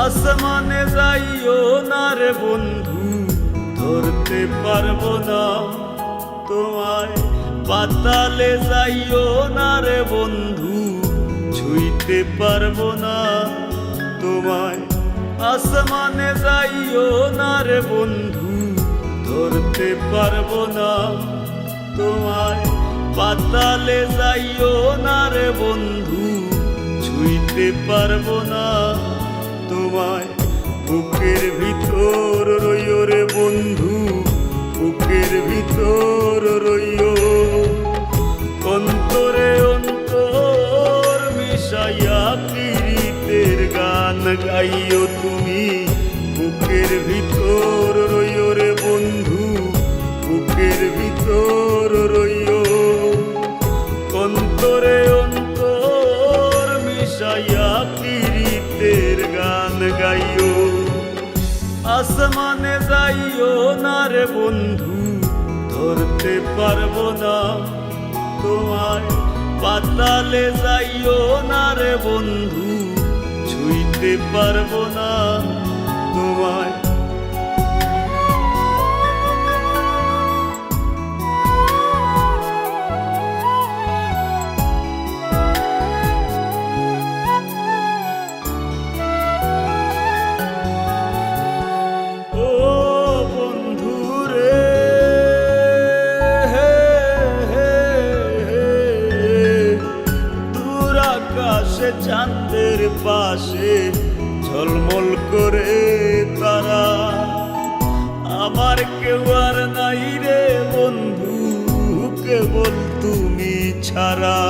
আসমানে যাইও না রে বন্ধু, ধরতে পারবো না তোমায়। পাতালে যাইও না রে বন্ধু, ছুঁইতে পারবো না তোমায়। আসমানে যাইও না রে বন্ধু, ধরতে পারবো না তোমায়। পাতালে যাইও না রে বন্ধু, ছুঁইতে পারবো না তোমায়। বুকের ভিতর রইও রে বন্ধু, বুকের ভিতর রইও। অন্তরে অন্তর মিশাইয়া পীড়িতের গান গাইও তুমি। বুকের ভিতর রইও রে বন্ধু, বুকের ভিতর রইও। অন্তরে অন্তর মিশাইয়া পীড়িতের গান গাইও। আসমানে যাইও না রে বন্ধু, ধরতে পারবো না তোমায়। পাতালে যাইও না রে বন্ধু, ছুঁইতে পারবো না তোমায়। চাঁদের পাশে ঝলমল করে তারা, আমার কেউ আর নাই রে বন্ধু, কেবল তুমি ছাড়া।